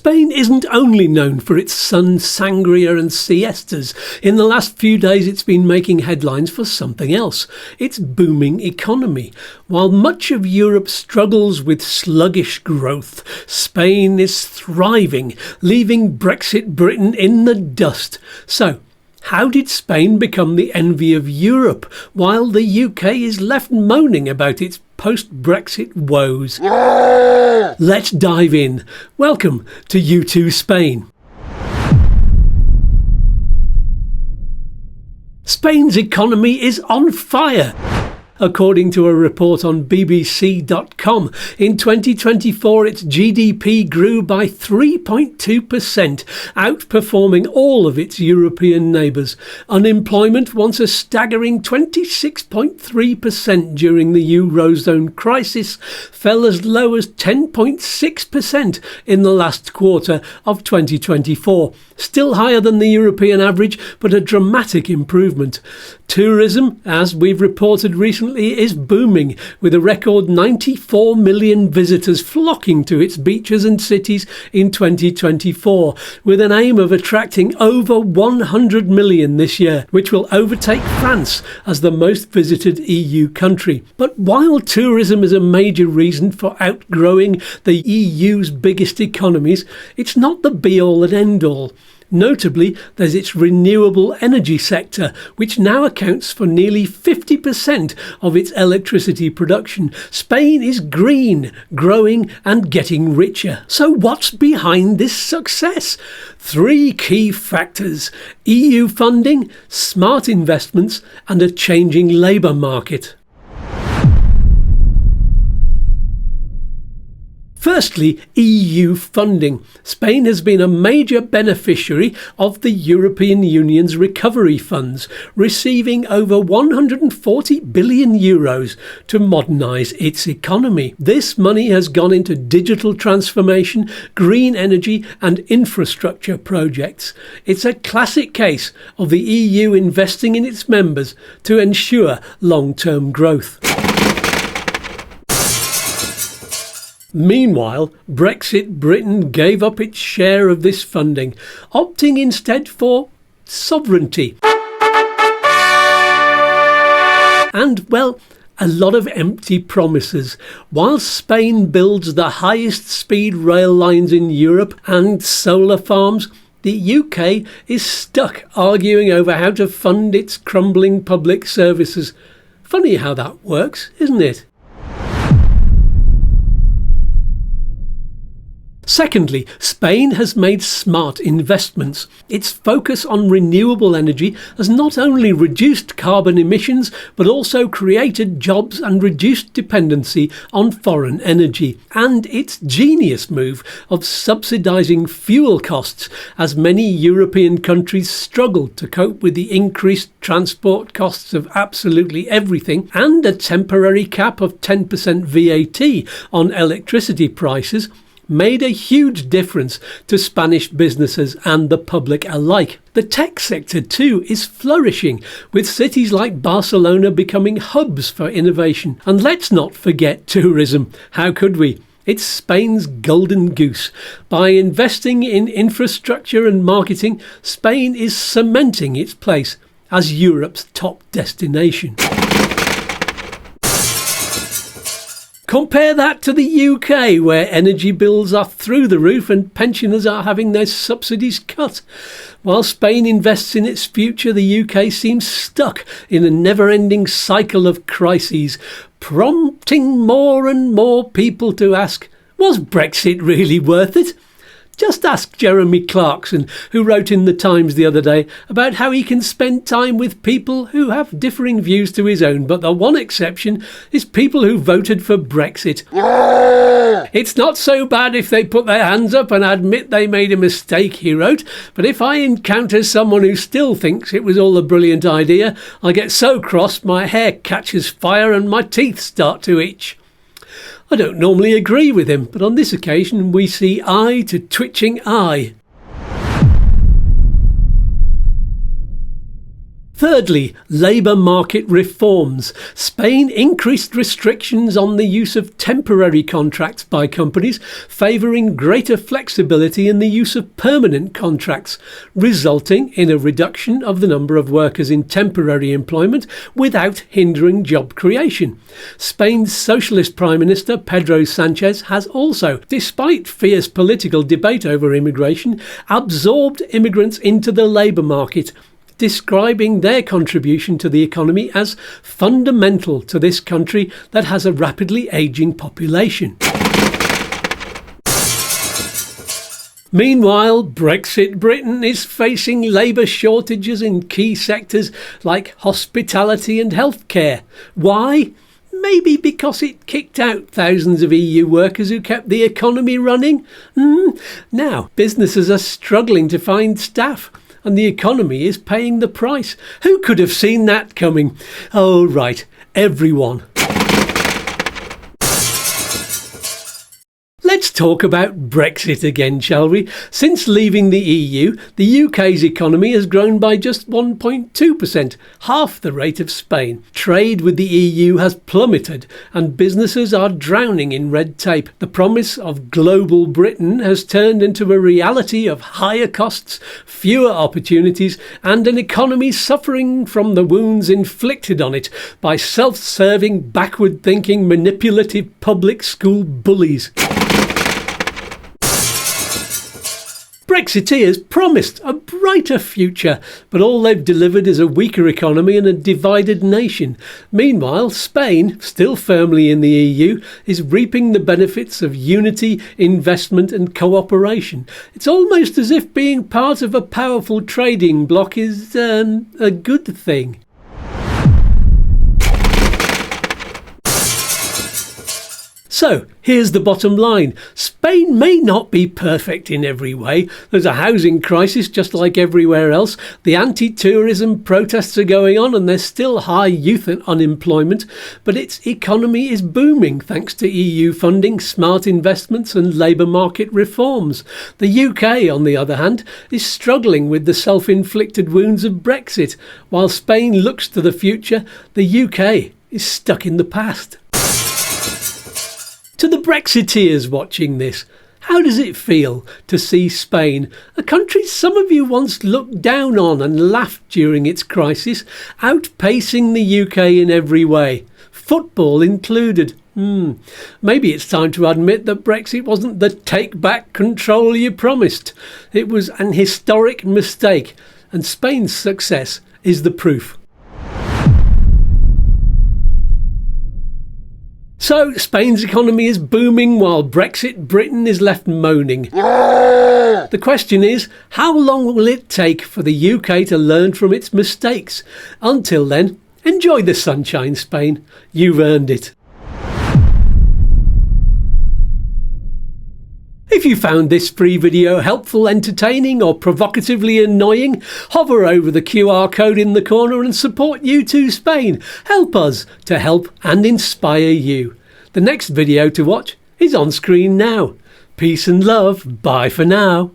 Spain isn't only known for its sun, sangria and siestas. In the last few days it's been making headlines for something else, its booming economy. While much of Europe struggles with sluggish growth, Spain is thriving, leaving Brexit Britain in the dust. So, how did Spain become the envy of Europe, while the UK is left moaning about its post-Brexit woes? Let's dive in. Welcome to YouTooSpain. Spain's economy is on fire. According to a report on BBC.com, in 2024 its GDP grew by 3.2%, outperforming all of its European neighbours. Unemployment, once a staggering 26.3% during the Eurozone crisis, fell as low as 10.6% in the last quarter of 2024. Still higher than the European average, but a dramatic improvement. Tourism, as we've reported recently, is booming, with a record 94 million visitors flocking to its beaches and cities in 2024, with an aim of attracting over 100 million this year, which will overtake France as the most visited EU country. But while tourism is a major reason for outgrowing the EU's biggest economies, it's not the be-all and end-all. Notably, there's its renewable energy sector, which now accounts for nearly 50% of its electricity production. Spain is green, growing and getting richer. So what's behind this success? Three key factors: EU funding, smart investments and a changing labour market. Firstly, EU funding. Spain has been a major beneficiary of the European Union's recovery funds, receiving over 140 billion euros to modernise its economy. This money has gone into digital transformation, green energy and infrastructure projects. It's a classic case of the EU investing in its members to ensure long-term growth. Meanwhile, Brexit Britain gave up its share of this funding, opting instead for sovereignty. And, well, a lot of empty promises. While Spain builds the highest speed rail lines in Europe and solar farms, the UK is stuck arguing over how to fund its crumbling public services. Funny how that works, isn't it? Secondly, Spain has made smart investments. Its focus on renewable energy has not only reduced carbon emissions, but also created jobs and reduced dependency on foreign energy. And its genius move of subsidising fuel costs, as many European countries struggled to cope with the increased transport costs of absolutely everything, and a temporary cap of 10% VAT on electricity prices, made a huge difference to Spanish businesses and the public alike. The tech sector too is flourishing, with cities like Barcelona becoming hubs for innovation. And let's not forget tourism. How could we? It's Spain's golden goose. By investing in infrastructure and marketing, Spain is cementing its place as Europe's top destination. Compare that to the UK, where energy bills are through the roof and pensioners are having their subsidies cut. While Spain invests in its future, the UK seems stuck in a never-ending cycle of crises, prompting more and more people to ask, was Brexit really worth it? Just ask Jeremy Clarkson, who wrote in the Times the other day about how he can spend time with people who have differing views to his own, but the one exception is people who voted for Brexit. It's not so bad if they put their hands up and admit they made a mistake, he wrote, but if I encounter someone who still thinks it was all a brilliant idea, I get so cross my hair catches fire and my teeth start to itch. I don't normally agree with him, but on this occasion we see eye to twitching eye. Thirdly, labour market reforms. Spain increased restrictions on the use of temporary contracts by companies, favouring greater flexibility in the use of permanent contracts, resulting in a reduction of the number of workers in temporary employment without hindering job creation. Spain's Socialist Prime Minister Pedro Sanchez has also, despite fierce political debate over immigration, absorbed immigrants into the labour market, describing their contribution to the economy as fundamental to this country that has a rapidly ageing population. Meanwhile, Brexit Britain is facing labour shortages in key sectors like hospitality and healthcare. Why? Maybe because it kicked out thousands of EU workers who kept the economy running? Now, businesses are struggling to find staff, and the economy is paying the price. Who could have seen that coming? Oh, right, everyone. Let's talk about Brexit again, shall we? Since leaving the EU, the UK's economy has grown by just 1.2%, half the rate of Spain. Trade with the EU has plummeted, and businesses are drowning in red tape. The promise of global Britain has turned into a reality of higher costs, fewer opportunities, and an economy suffering from the wounds inflicted on it by self-serving, backward-thinking, manipulative public school bullies. Brexiteers promised a brighter future, but all they've delivered is a weaker economy and a divided nation. Meanwhile, Spain, still firmly in the EU, is reaping the benefits of unity, investment and cooperation. It's almost as if being part of a powerful trading bloc is a good thing. So, here's the bottom line. Spain may not be perfect in every way. There's a housing crisis just like everywhere else. The anti-tourism protests are going on and there's still high youth unemployment. But its economy is booming thanks to EU funding, smart investments and labour market reforms. The UK, on the other hand, is struggling with the self-inflicted wounds of Brexit. While Spain looks to the future, the UK is stuck in the past. To the Brexiteers watching this, how does it feel to see Spain, a country some of you once looked down on and laughed during its crisis, outpacing the UK in every way, football included? Maybe it's time to admit that Brexit wasn't the take back control you promised. It was an historic mistake, and Spain's success is the proof. So, Spain's economy is booming while Brexit Britain is left moaning. The question is, how long will it take for the UK to learn from its mistakes? Until then, enjoy the sunshine, Spain. You've earned it. If you found this free video helpful, entertaining or provocatively annoying, hover over the QR code in the corner and support YouTooSpain. Help us to help and inspire you. The next video to watch is on screen now. Peace and love. Bye for now.